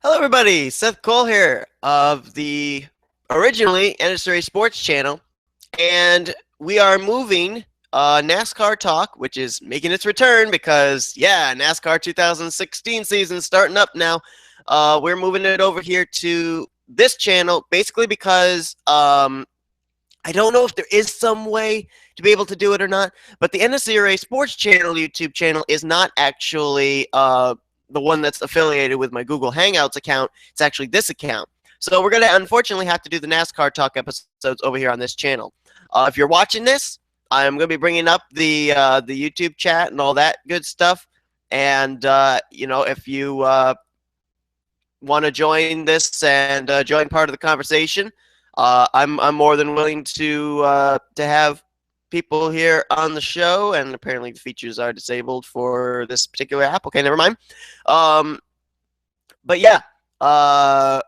Hello, everybody. Seth Cole here of the originally NSRA Sports Channel, and we are moving NASCAR Talk, which is making its return because, yeah, NASCAR 2016 season is starting up now. We're moving it over here to this channel basically because I don't know if there is some way to be able to do it or not, but the NSCRA Sports Channel YouTube channel is not actually the one that's affiliated with my Google Hangouts account. It's actually this account. So we're going to unfortunately have to do the NASCAR Talk episodes over here on this channel. If you're watching this, I'm going to be bringing up the YouTube chat and all that good stuff. And, if you want to join this and join part of the conversation, I'm more than willing to have people here on the show, and apparently the features are disabled for this particular app. Okay, never mind. But yeah, I'm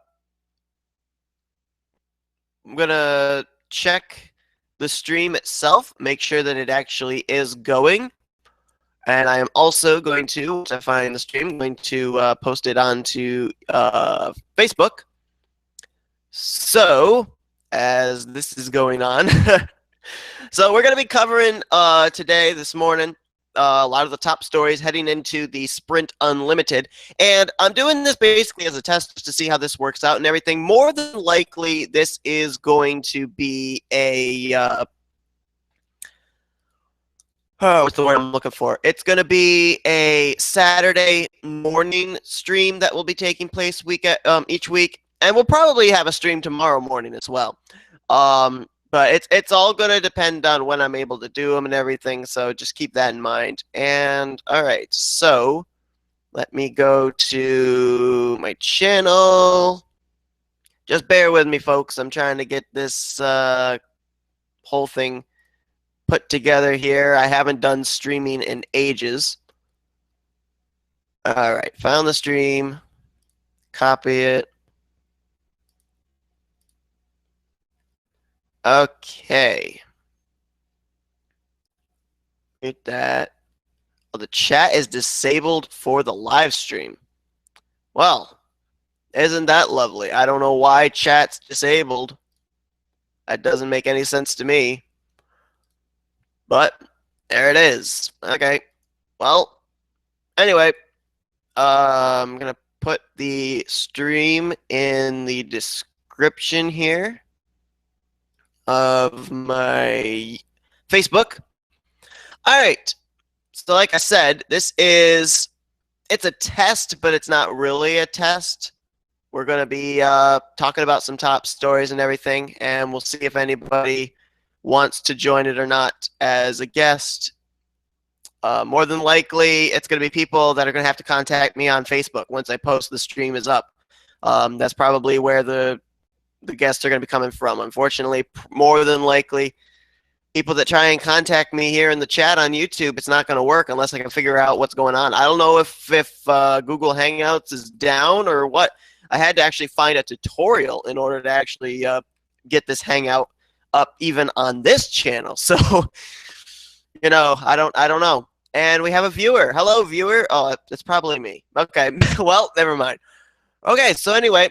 gonna check the stream itself, make sure that it actually is going. And I am also going to, once I find the stream, going to post it onto Facebook. So, as this is going on, so we're going to be covering today, this morning, a lot of the top stories heading into the Sprint Unlimited. And I'm doing this basically as a test to see how this works out and everything. More than likely, this is going to be a what's the word I'm looking for? It's going to be a Saturday morning stream that will be taking place each week, and we'll probably have a stream tomorrow morning as well. But it's all going to depend on when I'm able to do them and everything, so just keep that in mind. And all right, so let me go to my channel. Just bear with me, folks. I'm trying to get this whole thing put together here. I haven't done streaming in ages. All right, found the stream. Copy it. Okay. Get that. Oh, the chat is disabled for the live stream. Well, isn't that lovely? I don't know why chat's disabled. That doesn't make any sense to me. But there it is. Okay. Well, anyway, I'm going to put the stream in the description here of my Facebook. All right. So like I said, it's a test, but it's not really a test. We're going to be talking about some top stories and everything, and we'll see if anybody wants to join it or not as a guest. More than likely, it's going to be people that are going to have to contact me on Facebook once I post the stream is up. That's probably where the guests are going to be coming from. Unfortunately, more than likely, people that try and contact me here in the chat on YouTube, it's not going to work unless I can figure out what's going on. I don't know if Google Hangouts is down or what. I had to actually find a tutorial in order to actually get this Hangout up even on this channel. So, I don't know. And we have a viewer. Hello, viewer. Oh, it's probably me. Okay. Well, never mind. Okay. So anyway,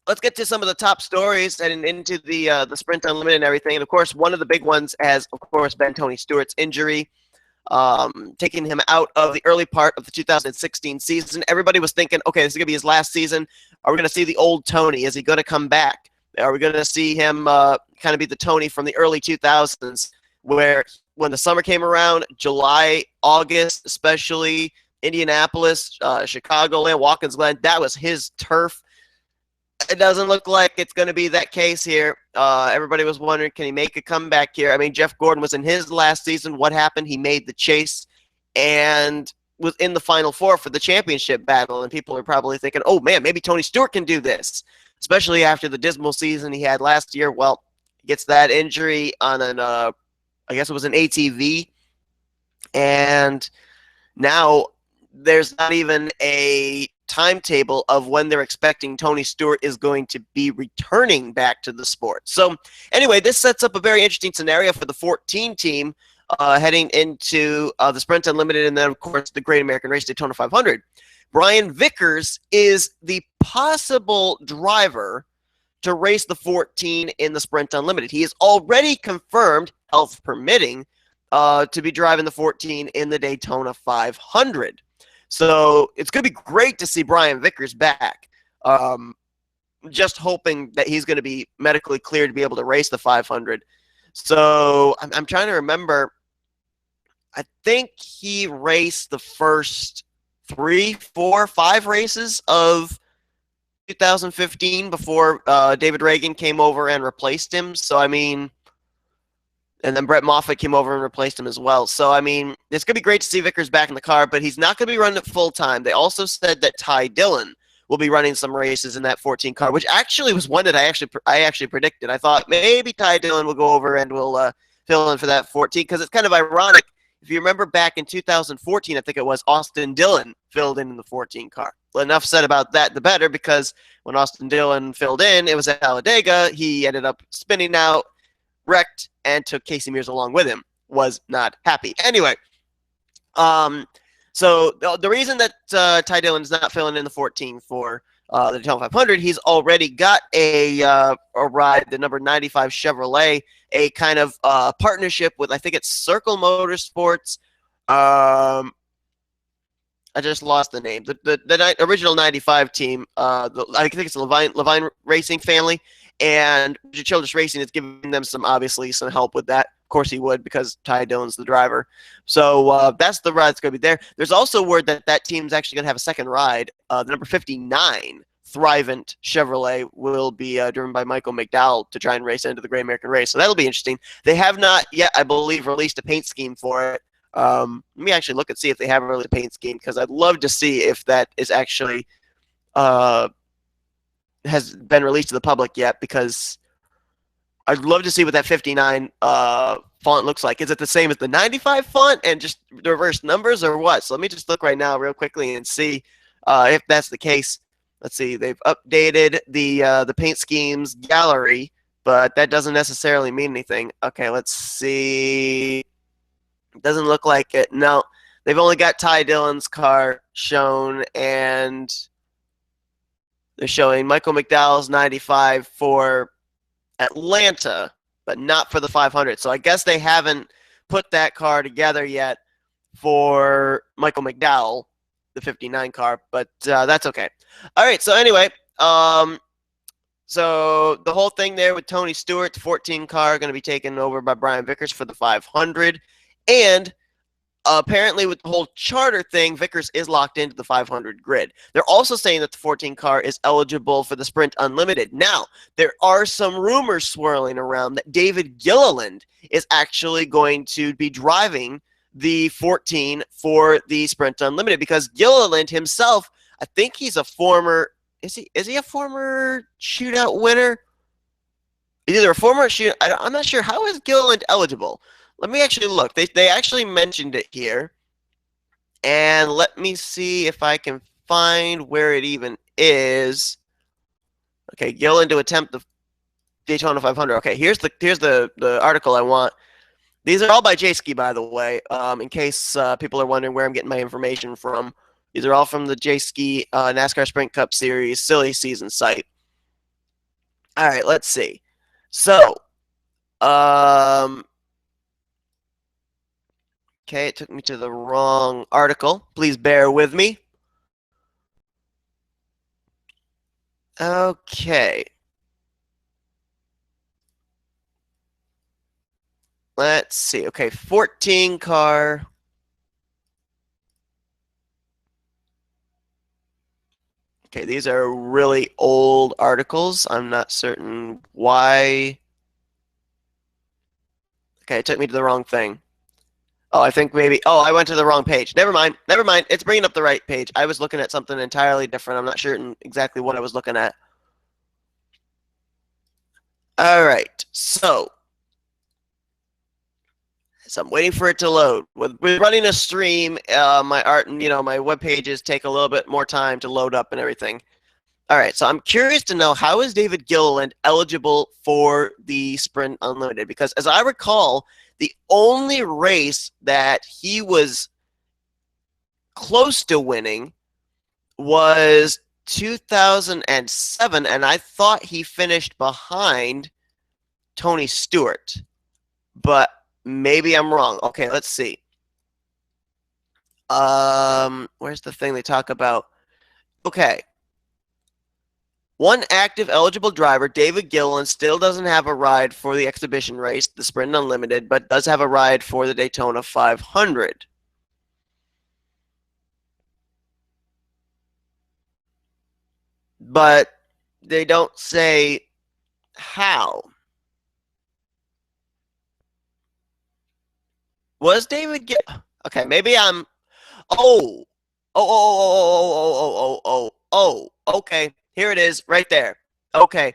let's get to some of the top stories heading into the Sprint Unlimited and everything. And of course, one of the big ones has, of course, been Tony Stewart's injury, taking him out of the early part of the 2016 season. Everybody was thinking, okay, this is going to be his last season. Are we going to see the old Tony? Is he going to come back? Are we going to see him kind of be the Tony from the early 2000s, where when the summer came around, July, August, especially Indianapolis, Chicagoland, Watkins Glen, that was his turf. It doesn't look like it's going to be that case here. Everybody was wondering, can he make a comeback here? I mean, Jeff Gordon was in his last season. What happened? He made the chase and was in the Final Four for the championship battle, and people are probably thinking, oh, man, maybe Tony Stewart can do this, especially after the dismal season he had last year. Well, he gets that injury on an, I guess it was an ATV, and now there's not even a timetable of when they're expecting Tony Stewart is going to be returning back to the sport. So anyway, this sets up a very interesting scenario for the 14 team heading into the Sprint Unlimited and then, of course, the Great American Race Daytona 500. Brian Vickers is the possible driver to race the 14 in the Sprint Unlimited. He is already confirmed, health permitting, to be driving the 14 in the Daytona 500. So it's going to be great to see Brian Vickers back. Just hoping that he's going to be medically cleared to be able to race the 500. So I'm trying to remember. I think he raced the first 3, 4, 5 races of 2015 before David Reagan came over and replaced him. So, I mean, and then Brett Moffitt came over and replaced him as well. So, I mean, it's going to be great to see Vickers back in the car, but he's not going to be running it full time. They also said that Ty Dillon will be running some races in that 14 car, which actually was one that I actually predicted. I thought maybe Ty Dillon will go over and will fill in for that 14, because it's kind of ironic. If you remember back in 2014, I think it was, Austin Dillon filled in the 14 car. Well, enough said about that, the better, because when Austin Dillon filled in, it was at Talladega. He ended up spinning out, wrecked, and took Casey Mears along with him. Was not happy. Anyway, so the reason that Ty Dillon is not filling in the 14 for the Daytona 500, he's already got a ride, the number 95 Chevrolet, a kind of partnership with, I think it's Circle Motorsports. I just lost the name. The original 95 team, I think it's the Levine Racing family, and Childress Racing is giving them obviously some help with that. Of course he would, because Ty Dillon's the driver. So that's the ride that's going to be there. There's also word that that team's actually going to have a second ride. The number 59 Thrivent Chevrolet will be driven by Michael McDowell to try and race into the Great American Race. So that'll be interesting. They have not yet, I believe, released a paint scheme for it. Let me actually look and see if they have released a paint scheme, because I'd love to see if that is actually has been released to the public yet, because I'd love to see what that 59 font looks like. Is it the same as the 95 font and just the reverse numbers, or what? So let me just look right now real quickly and see if that's the case. Let's see. They've updated the paint schemes gallery, but that doesn't necessarily mean anything. Okay, let's see. It doesn't look like it. No, they've only got Ty Dillon's car shown, and they're showing Michael McDowell's 95 for Atlanta, but not for the 500. So I guess they haven't put that car together yet for Michael McDowell, the 59 car, but that's okay. All right, so anyway, so the whole thing there with Tony Stewart, the 14 car, going to be taken over by Brian Vickers for the 500. And apparently with the whole charter thing, Vickers is locked into the 500 grid. They're also saying that the 14 car is eligible for the Sprint Unlimited. Now, there are some rumors swirling around that David Gilliland is actually going to be driving the 14 for the Sprint Unlimited, because Gilliland himself, I think he's a former, is he a former shootout winner? He's either a former shootout, I'm not sure. How is Gilliland eligible? Let me actually look. They actually mentioned it here. And let me see if I can find where it even is. Okay, Gilliland to attempt the Daytona 500. Okay, here's the article I want. These are all by J-Ski, by the way, in case people are wondering where I'm getting my information from. These are all from the J-Ski NASCAR Sprint Cup Series Silly Season site. All right, let's see. So, okay, it took me to the wrong article. Please bear with me. Okay. Let's see. Okay, 14 car. Okay, these are really old articles. I'm not certain why. Okay, it took me to the wrong thing. Oh, I think maybe, oh, I went to the wrong page. Never mind. Never mind. It's bringing up the right page. I was looking at something entirely different. I'm not sure exactly what I was looking at. All right. So I'm waiting for it to load. With running a stream, my web pages take a little bit more time to load up and everything. All right, so I'm curious to know, how is David Gilliland eligible for the Sprint Unlimited? Because as I recall, the only race that he was close to winning was 2007, and I thought he finished behind Tony Stewart, but maybe I'm wrong. Okay, let's see. Where's the thing they talk about? Okay. One active eligible driver, David Gilliland, still doesn't have a ride for the exhibition race, the Sprint Unlimited, but does have a ride for the Daytona 500. But they don't say how. Was David Okay, maybe I'm oh. Oh, okay. Here it is, right there. Okay.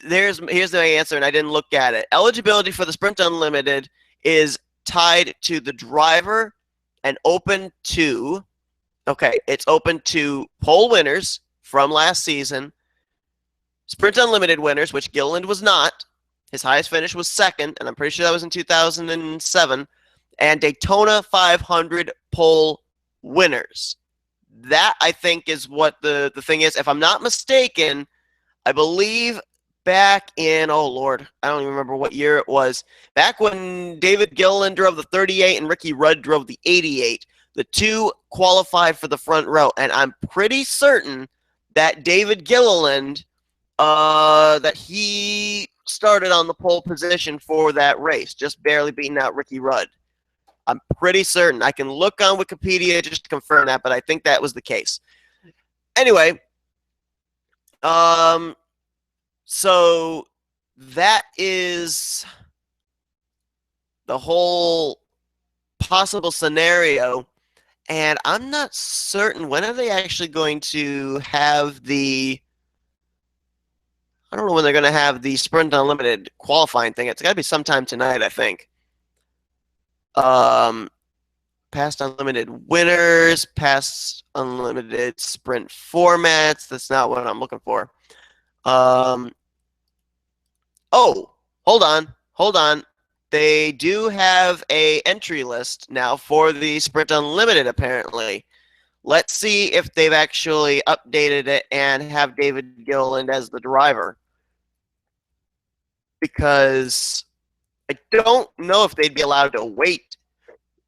Here's the answer, and I didn't look at it. Eligibility for the Sprint Unlimited is tied to the driver and open to it's open to pole winners from last season, Sprint Unlimited winners, which Gilliland was not. His highest finish was second, and I'm pretty sure that was in 2007, and Daytona 500 pole winners. That, I think, is what the thing is. If I'm not mistaken, I believe back in, oh, Lord, I don't even remember what year it was. Back when David Gilliland drove the 38 and Ricky Rudd drove the 88, the two qualified for the front row. And I'm pretty certain that David Gilliland, that he started on the pole position for that race, just barely beating out Ricky Rudd. I'm pretty certain. I can look on Wikipedia just to confirm that, but I think that was the case. Anyway, so that is the whole possible scenario, and I'm not certain when are they actually going to have the. I don't know when they're going to have the Sprint Unlimited qualifying thing. It's got to be sometime tonight, I think. Past unlimited winners, past unlimited sprint formats. That's not what I'm looking for. Oh, hold on. They do have a entry list now for the Sprint Unlimited, apparently. Let's see if they've actually updated it and have David Gilliland as the driver. Because I don't know if they'd be allowed to wait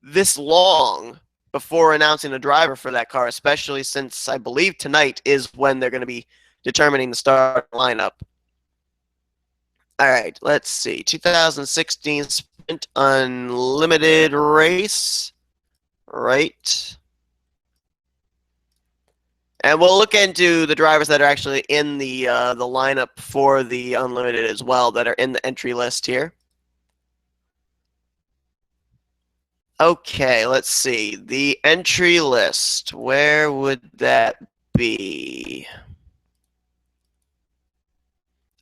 this long before announcing a driver for that car, especially since I believe tonight is when they're going to be determining the start lineup. All right, let's see. 2016 Sprint Unlimited race. Right. And we'll look into the drivers that are actually in the lineup for the Unlimited as well, that are in the entry list here. Okay, let's see. The entry list. Where would that be?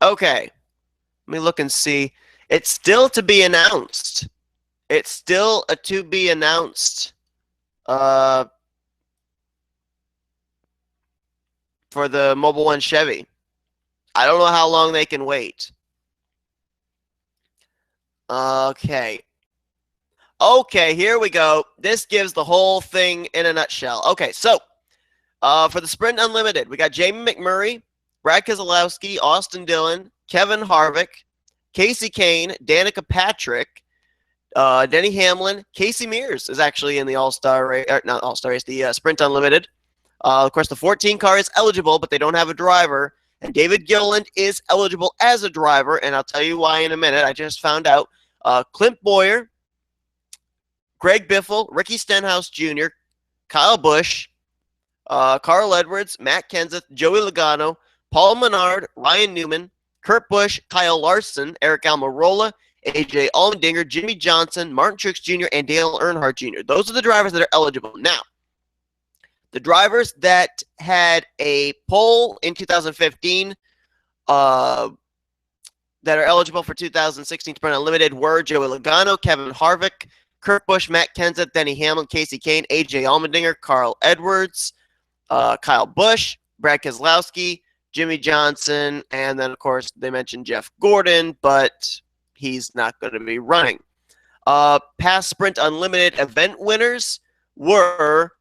Okay. Let me look and see. It's still to be announced. It's still a to be announced for the Mobil 1 Chevy. I don't know how long they can wait. Okay. Okay, here we go. This gives the whole thing in a nutshell. Okay, so for the Sprint Unlimited, we got Jamie McMurray, Brad Keselowski, Austin Dillon, Kevin Harvick, Casey Kane, Danica Patrick, Denny Hamlin, Casey Mears is actually in the All-Star race, not All-Star race, the Sprint Unlimited. Of course, the 14 car is eligible, but they don't have a driver. And David Gilliland is eligible as a driver, and I'll tell you why in a minute. I just found out. Clint Boyer, Greg Biffle, Ricky Stenhouse Jr., Kyle Busch, Carl Edwards, Matt Kenseth, Joey Logano, Paul Menard, Ryan Newman, Kurt Busch, Kyle Larson, Eric Almirola, AJ Allmendinger, Jimmy Johnson, Martin Truex Jr., and Dale Earnhardt Jr. Those are the drivers that are eligible. Now, the drivers that had a pole in 2015 that are eligible for 2016 Sprint Unlimited were Joey Logano, Kevin Harvick, Kurt Busch, Matt Kenseth, Denny Hamlin, Casey Kane, AJ Allmendinger, Carl Edwards, Kyle Busch, Brad Keselowski, Jimmy Johnson, and then, of course, they mentioned Jeff Gordon, but he's not going to be running. Past Sprint Unlimited event winners were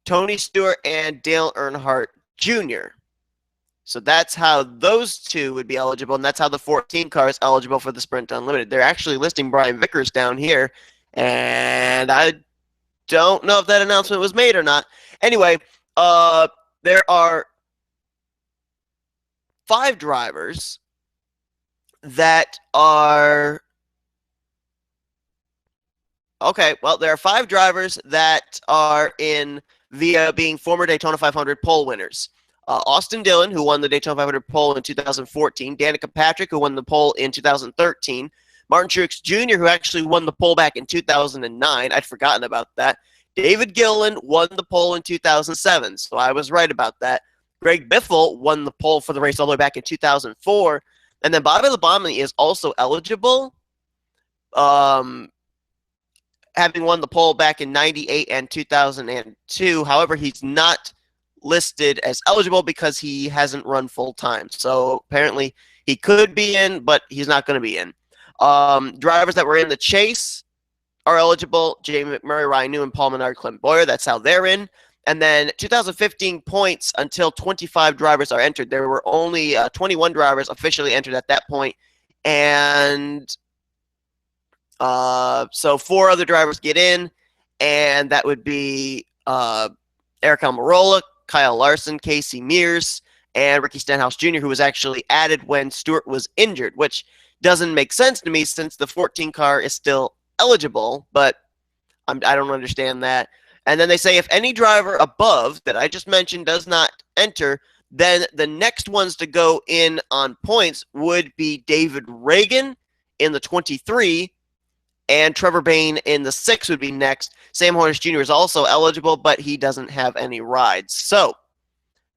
Tony Stewart and Dale Earnhardt Jr. So that's how those two would be eligible, and that's how the 14 car is eligible for the Sprint Unlimited. They're actually listing Brian Vickers down here, and I don't know if that announcement was made or not. Anyway, there are 5 drivers that are okay. Well, there are 5 drivers that are in via being former Daytona 500 pole winners. Austin Dillon, who won the Daytona 500 pole in 2014. Danica Patrick, who won the pole in 2013. Martin Truex Jr., who actually won the pole back in 2009. I'd forgotten about that. David Gilliland won the pole in 2007, so I was right about that. Greg Biffle won the pole for the race all the way back in 2004. And then Bobby Labonte is also eligible, having won the pole back in 98 and 2002. However, he's not listed as eligible because he hasn't run full time. So apparently he could be in, but he's not going to be in. Drivers that were in the chase are eligible: Jamie McMurray, Ryan Newman, Paul Menard, Clint Boyer. That's how they're in. And then 2015 points until 25 drivers are entered. There were only 21 drivers officially entered at that point. And so 4 other drivers get in, and that would be Eric Almirola, Kyle Larson, Casey Mears, and Ricky Stenhouse Jr., who was actually added when Stewart was injured, which doesn't make sense to me since the 14 car is still eligible, but I don't understand that. And then they say if any driver above that I just mentioned does not enter, then the next ones to go in on points would be David Reagan in the 23, and Trevor Bayne in the 6 would be next. Sam Hornish Jr. is also eligible, but he doesn't have any rides. So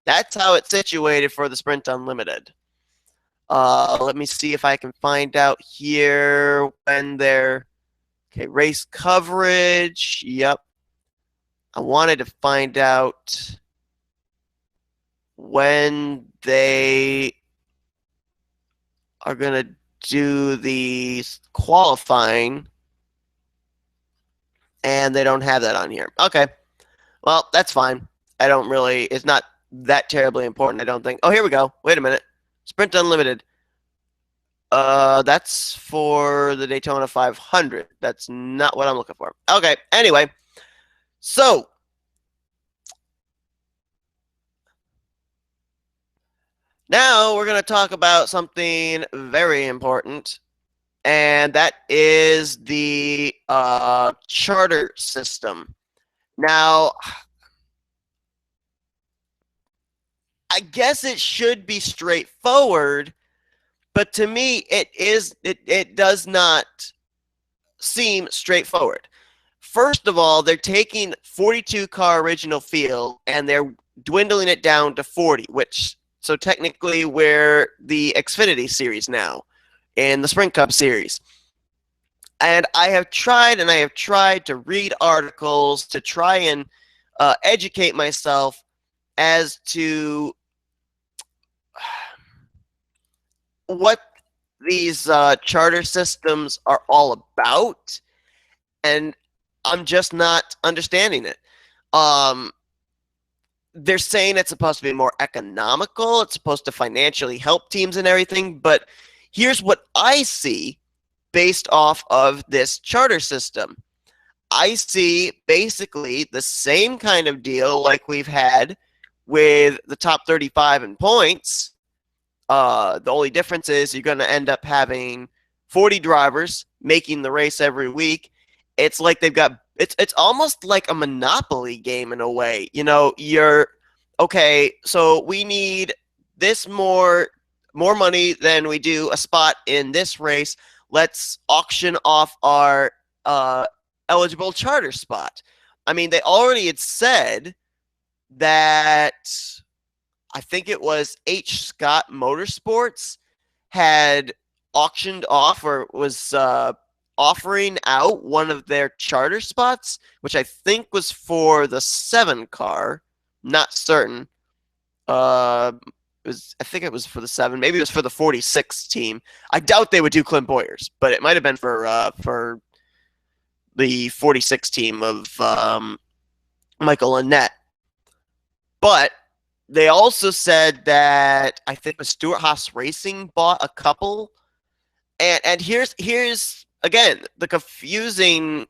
that's how it's situated for the Sprint Unlimited. Let me see if I can find out here when they're... Okay, race coverage. Yep. I wanted to find out when they are going to do the qualifying, and they don't have that on here. Okay. Well, that's fine. It's not that terribly important, I don't think. Oh, here we go. Wait a minute. Sprint Unlimited. That's for the Daytona 500. That's not what I'm looking for. Okay, anyway. So, now we're going to talk about something very important, and that is the charter system. Now, I guess it should be straightforward, but to me, it does not seem straightforward. First of all, they're taking 42-car original field, and they're dwindling it down to 40, so technically we're the Xfinity Series now in the Sprint Cup Series. And I have tried to read articles to try and educate myself as to what these charter systems are all about, and I'm just not understanding it. They're saying it's supposed to be more economical, it's supposed to financially help teams and everything, but here's what I see based off of this charter system. I see basically the same kind of deal like we've had with the top 35 in points. The only difference is you're going to end up having 40 drivers making the race every week. It's like they've got it's almost like a Monopoly game in a way. You know, okay, so we need this more money than we do a spot in this race. Let's auction off our eligible charter spot. I mean, they already had said that I think it was H. Scott Motorsports had auctioned off or was offering out one of their charter spots, which I think was for the 7 car. Not certain. I think it was for the 7. Maybe it was for the 46 team. I doubt they would do Clint Boyers, but it might have been for the 46 team of Michael Annett. But they also said that I think the Stewart Haas Racing bought a couple. And here's again the confusing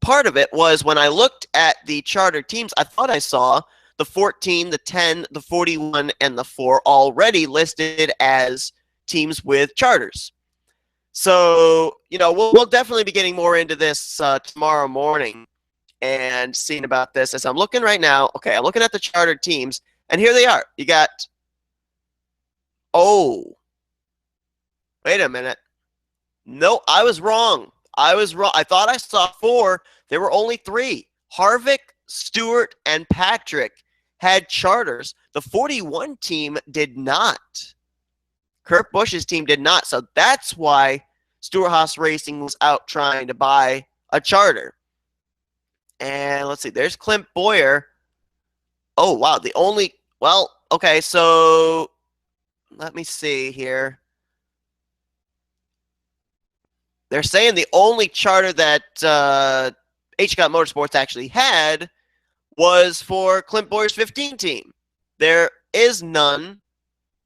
part of it was when I looked at the charter teams, I thought I saw the 14, the 10, the 41, and the 4 already listed as teams with charters. So, we'll definitely be getting more into this tomorrow morning and seeing about this. As I'm looking right now, okay, I'm looking at the charter teams, and here they are. You got, oh, wait a minute. No, I was wrong. I thought I saw 4. There were only 3. Harvick, Stewart, and Patrick had charters. The 41 team did not. Kurt Busch's team did not. So that's why Stewart Haas Racing was out trying to buy a charter. And let's see. There's Clint Boyer. Oh, wow. Okay, so let me see here. They're saying the only charter that HCOT Motorsports actually had was for Clint Boyer's 15 team. There is none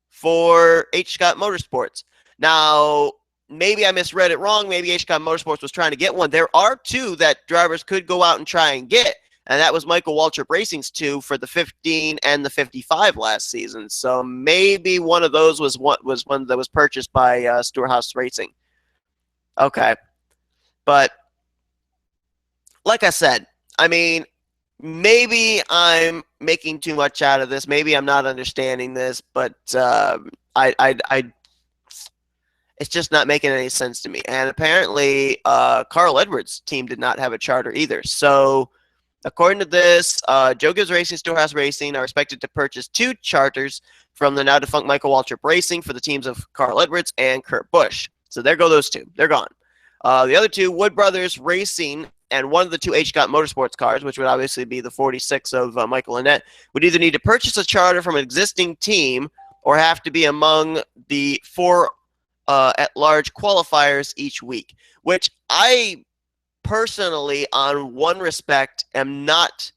for HCOT Motorsports. Now, maybe I misread it wrong. Maybe HCOT Motorsports was trying to get one. There are 2 that drivers could go out and try and get, and that was Michael Waltrip Racing's 2 for the 15 and the 55 last season. So maybe one of those was one that was purchased by Stewart Haas Racing. Okay. But like I said, I mean, maybe I'm making too much out of this. Maybe I'm not understanding this, but it's just not making any sense to me. And apparently, Carl Edwards' team did not have a charter either. So, according to this, Joe Gibbs Racing, Stewart Haas Racing are expected to purchase 2 charters from the now defunct Michael Waltrip Racing for the teams of Carl Edwards and Kurt Busch. So there go those 2. They're gone. The other 2, Wood Brothers Racing and one of the 2 HCOT Motorsports cars, which would obviously be the 46 of Michael Annett, would either need to purchase a charter from an existing team or have to be among the 4 at-large qualifiers each week, which I personally, on one respect, am not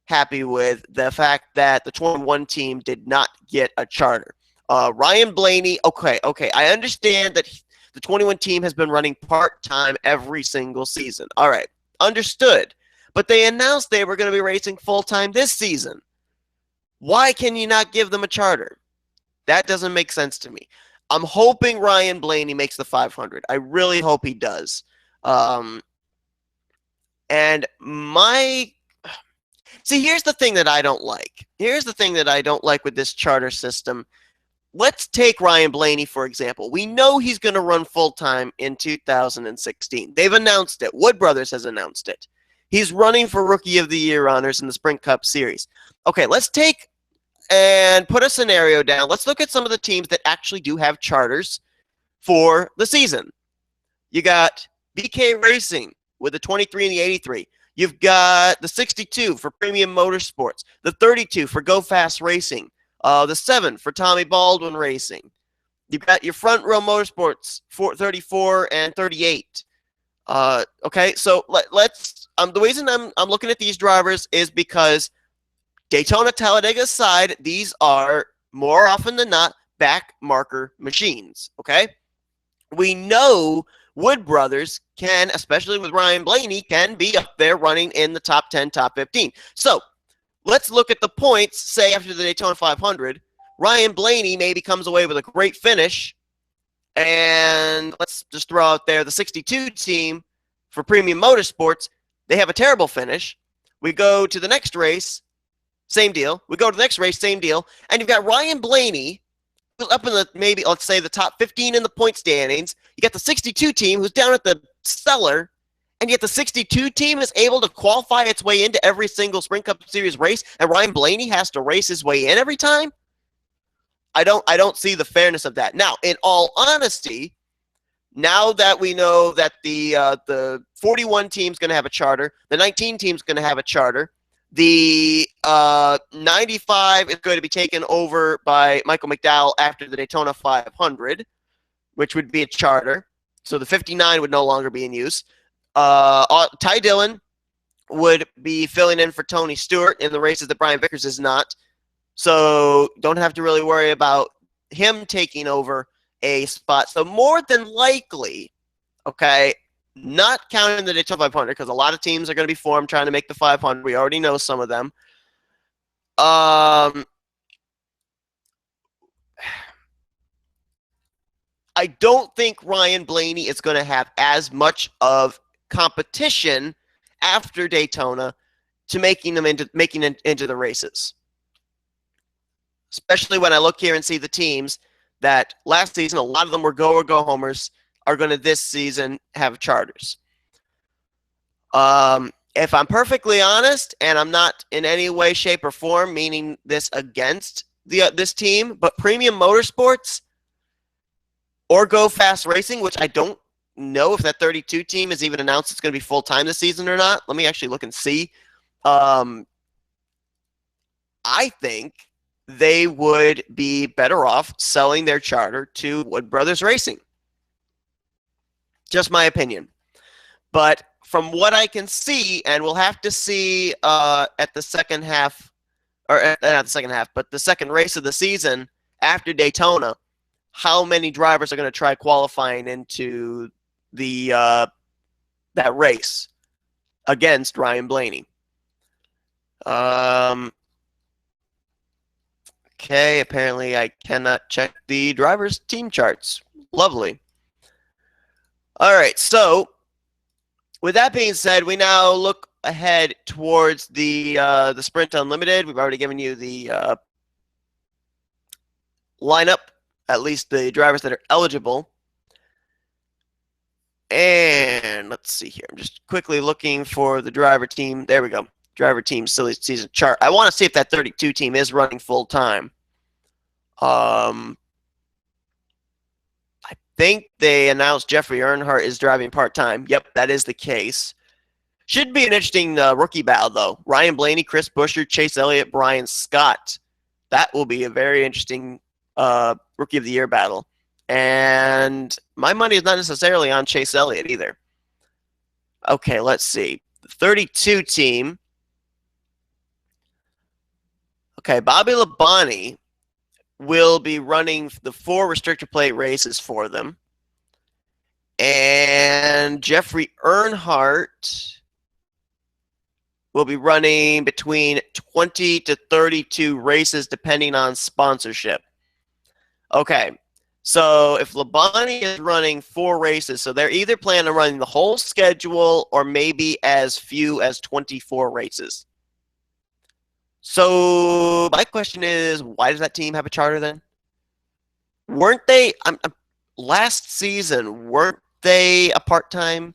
happy with the fact that the 21 team did not get a charter. Ryan Blaney, okay, I understand that the 21 team has been running part-time every single season. All right, understood. But they announced they were going to be racing full-time this season. Why can you not give them a charter? That doesn't make sense to me. I'm hoping Ryan Blaney makes the 500. I really hope he does. And see, here's the thing that I don't like. Here's the thing that I don't like with this charter system. Let's take Ryan Blaney, for example. We know he's going to run full-time in 2016. They've announced it. Wood Brothers has announced it. He's running for Rookie of the Year honors in the Sprint Cup Series. Okay, let's take and put a scenario down. Let's look at some of the teams that actually do have charters for the season. You got BK Racing with the 23 and the 83. You've got the 62 for Premium Motorsports, the 32 for Go Fast Racing, the 7 for Tommy Baldwin Racing. You've got your Front Row Motorsports, 34 and 38. Okay, so let's. The reason I'm looking at these drivers is because Daytona Talladega aside, these are more often than not back marker machines. Okay, we know Wood Brothers can, especially with Ryan Blaney, can be up there running in the top 10, top 15. So let's look at the points. Say after the Daytona 500, Ryan Blaney maybe comes away with a great finish, and let's just throw out there the 62 team for Premium Motorsports. They have a terrible finish. We go to the next race, same deal. We go to the next race, same deal. And you've got Ryan Blaney, who's up in the, maybe, let's say, the top 15 in the point standings. You got the 62 team, who's down at the cellar. And yet the 62 team is able to qualify its way into every single Sprint Cup Series race, and Ryan Blaney has to race his way in every time? I don't see the fairness of that. Now, in all honesty, now that we know that the 41 team's going to have a charter, the 19 team's going to have a charter, the 95 is going to be taken over by Michael McDowell after the Daytona 500, which would be a charter. So the 59 would no longer be in use. Ty Dillon would be filling in for Tony Stewart in the races that Brian Vickers is not. So don't have to really worry about him taking over a spot. So more than likely, okay, not counting the Daytona 500, because a lot of teams are going to be formed trying to make the 500. We already know some of them. I don't think Ryan Blaney is going to have as much of competition after Daytona to making it into the races. Especially when I look here and see the teams that last season, a lot of them were go or go homers, are going to this season have charters. If I'm perfectly honest, and I'm not in any way, shape, or form meaning this against this team, but Premium Motorsports or Go Fast Racing, which I don't know if that 32 team has even announced it's going to be full-time this season or not. Let me actually look and see. I think they would be better off selling their charter to Wood Brothers Racing. Just my opinion. But from what I can see, and we'll have to see at the second half, or not the second half, but the second race of the season after Daytona, how many drivers are going to try qualifying into the that race against Ryan Blaney. Okay, apparently I cannot check the drivers' team charts. Lovely. All right, so with that being said, we now look ahead towards the Sprint Unlimited. We've already given you the lineup, at least the drivers that are eligible. And let's see here. I'm just quickly looking for the driver team. There we go. Driver team silly season chart. I want to see if that 32 team is running full time. I think they announced Jeffrey Earnhardt is driving part time. Yep, that is the case. Should be an interesting rookie battle, though. Ryan Blaney, Chris Buescher, Chase Elliott, Brian Scott. That will be a very interesting Rookie of the Year battle. And my money is not necessarily on Chase Elliott either. Okay, let's see. The 32 team. Okay, Bobby Labonte will be running the 4 restrictor plate races for them. And Jeffrey Earnhardt will be running between 20 to 32 races depending on sponsorship. Okay, so if Labonte is running 4 races, so they're either planning on running the whole schedule or maybe as few as 24 races. So my question is, why does that team have a charter then? Weren't they last season? Weren't they a part-time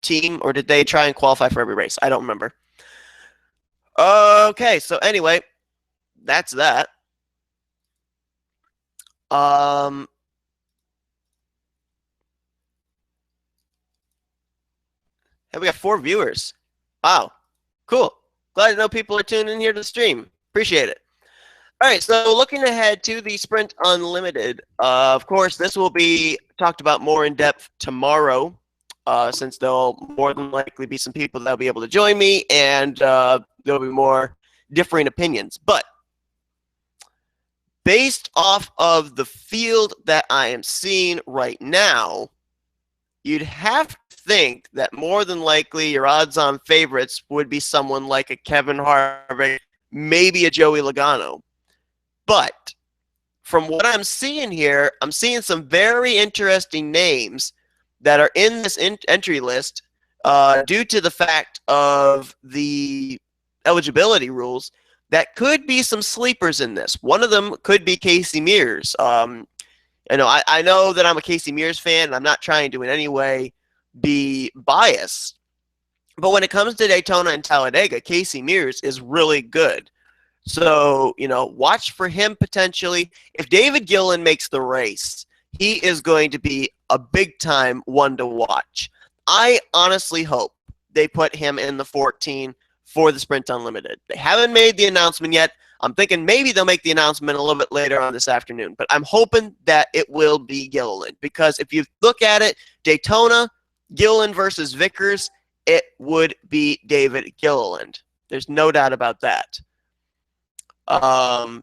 team, or did they try and qualify for every race? I don't remember. Okay, so anyway, that's that. Hey, we got 4 viewers. Wow, cool. Glad to know people are tuning in here to the stream. Appreciate it. All right, so looking ahead to the Sprint Unlimited, of course, this will be talked about more in depth tomorrow, since there'll more than likely be some people that'll be able to join me, and there'll be more differing opinions. But based off of the field that I am seeing right now, you'd have to think that more than likely your odds-on favorites would be someone like a Kevin Harvick, maybe a Joey Logano. But from what I'm seeing here, I'm seeing some very interesting names that are in this entry list due to the fact of the eligibility rules. That could be some sleepers in this. One of them could be Casey Mears. I know that I'm a Casey Mears fan, and I'm not trying to in any way be biased. But when it comes to Daytona and Talladega, Casey Mears is really good. So, watch for him potentially. If David Gillen makes the race, he is going to be a big-time one to watch. I honestly hope they put him in the 14 for the Sprint Unlimited. They haven't made the announcement yet. I'm thinking maybe they'll make the announcement a little bit later on this afternoon. But I'm hoping that it will be Gilliland. Because if you look at it, Daytona, Gilliland versus Vickers, it would be David Gilliland. There's no doubt about that. Okay,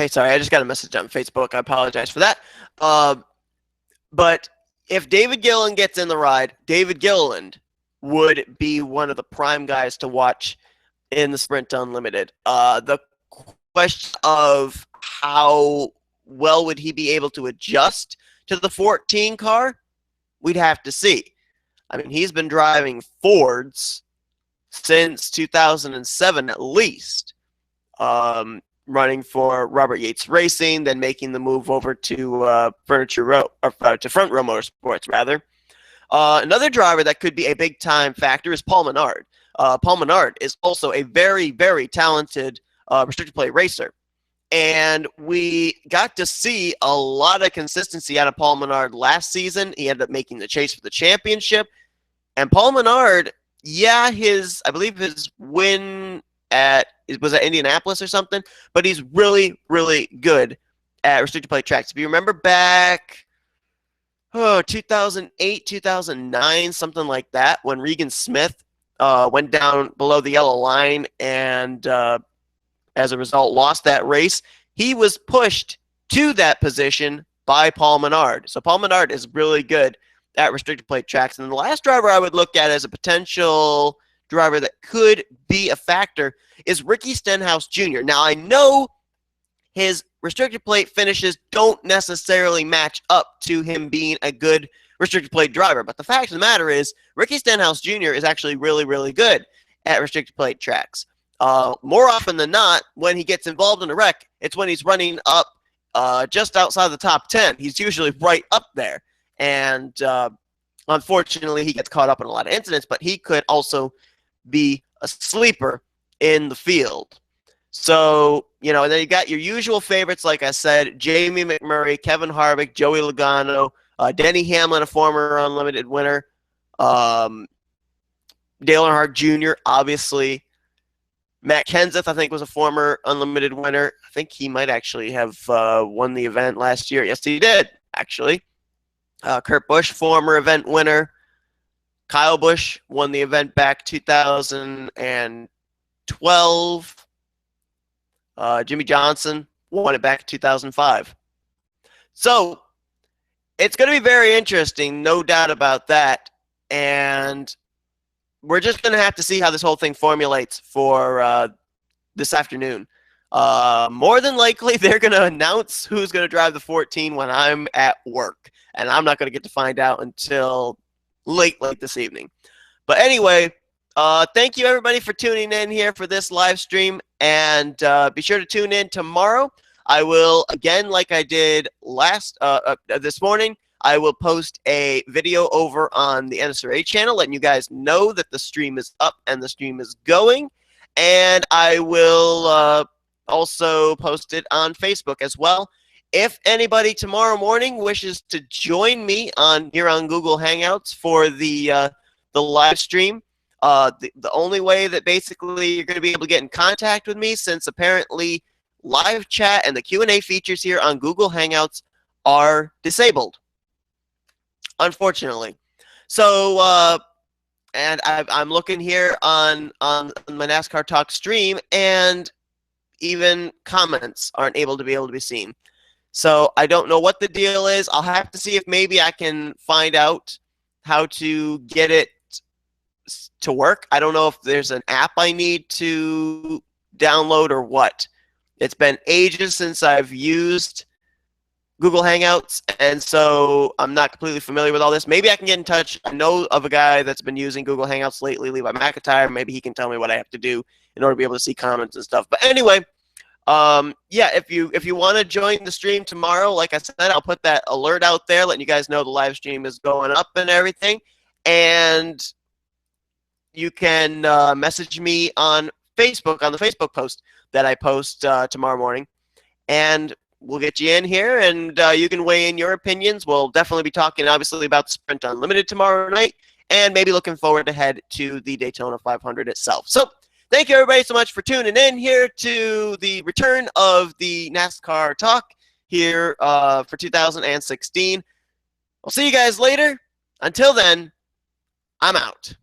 sorry, I just got a message on Facebook. I apologize for that. But if David Gilliland gets in the ride, David Gilliland would be one of the prime guys to watch in the Sprint Unlimited. The question of how well would he be able to adjust to the 14 car, we'd have to see. I mean, he's been driving Fords since 2007 at least, running for Robert Yates Racing, then making the move over to to Front Row Motorsports, rather. Another driver that could be a big-time factor is Paul Menard. Paul Menard is also a very, very talented restricted plate racer. And we got to see a lot of consistency out of Paul Menard last season. He ended up making the chase for the championship. And Paul Menard, yeah, I believe his win was at Indianapolis or something, but he's really, really good at restricted plate tracks. If you remember back 2008, 2009, something like that, when Regan Smith went down below the yellow line and as a result lost that race, he was pushed to that position by Paul Menard. So Paul Menard is really good at restricted plate tracks. And the last driver I would look at as a potential driver that could be a factor is Ricky Stenhouse Jr. Now, I know his restricted plate finishes don't necessarily match up to him being a good restricted plate driver, but the fact of the matter is Ricky Stenhouse Jr. is actually really, really good at restricted plate tracks. More often than not, when he gets involved in a wreck, it's when he's running up just outside the top 10. He's usually right up there. And unfortunately, he gets caught up in a lot of incidents, but he could also be a sleeper in the field. So, and then you got your usual favorites, like I said, Jamie McMurray, Kevin Harvick, Joey Logano, Denny Hamlin, a former Unlimited winner, Dale Earnhardt Jr., obviously. Matt Kenseth, I think, was a former Unlimited winner. I think he might actually have won the event last year. Yes, he did, actually. Kurt Busch, former event winner. Kyle Busch won the event back 2012. Jimmy Johnson won it back in 2005. So it's going to be very interesting, no doubt about that. And we're just going to have to see how this whole thing formulates for this afternoon. More than likely, they're going to announce who's going to drive the 14 when I'm at work. And I'm not going to get to find out until late this evening. But anyway, thank you, everybody, for tuning in here for this live stream. And be sure to tune in tomorrow. I will, again, like I did this morning, I will post a video over on the NSRA channel letting you guys know that the stream is up and the stream is going. And I will also post it on Facebook as well. If anybody tomorrow morning wishes to join me here on Google Hangouts for the live stream, the only way that basically you're going to be able to get in contact with me, since apparently live chat and the Q&A features here on Google Hangouts are disabled, unfortunately. So, and I'm looking here on my NASCAR Talk stream, and even comments aren't able to be seen. So I don't know what the deal is. I'll have to see if maybe I can find out how to get it to work. I don't know if there's an app I need to download or what. It's been ages since I've used Google Hangouts, and so I'm not completely familiar with all this. Maybe I can get in touch. I know of a guy that's been using Google Hangouts lately, Levi McIntyre. Maybe he can tell me what I have to do in order to be able to see comments and stuff. But anyway, yeah, if you want to join the stream tomorrow, like I said, I'll put that alert out there, letting you guys know the live stream is going up and everything. And you can message me on Facebook, on the Facebook post that I post tomorrow morning. And we'll get you in here, and you can weigh in your opinions. We'll definitely be talking, obviously, about the Sprint Unlimited tomorrow night, and maybe looking forward to head to the Daytona 500 itself. So thank you, everybody, so much for tuning in here to the return of the NASCAR Talk here for 2016. I'll see you guys later. Until then, I'm out.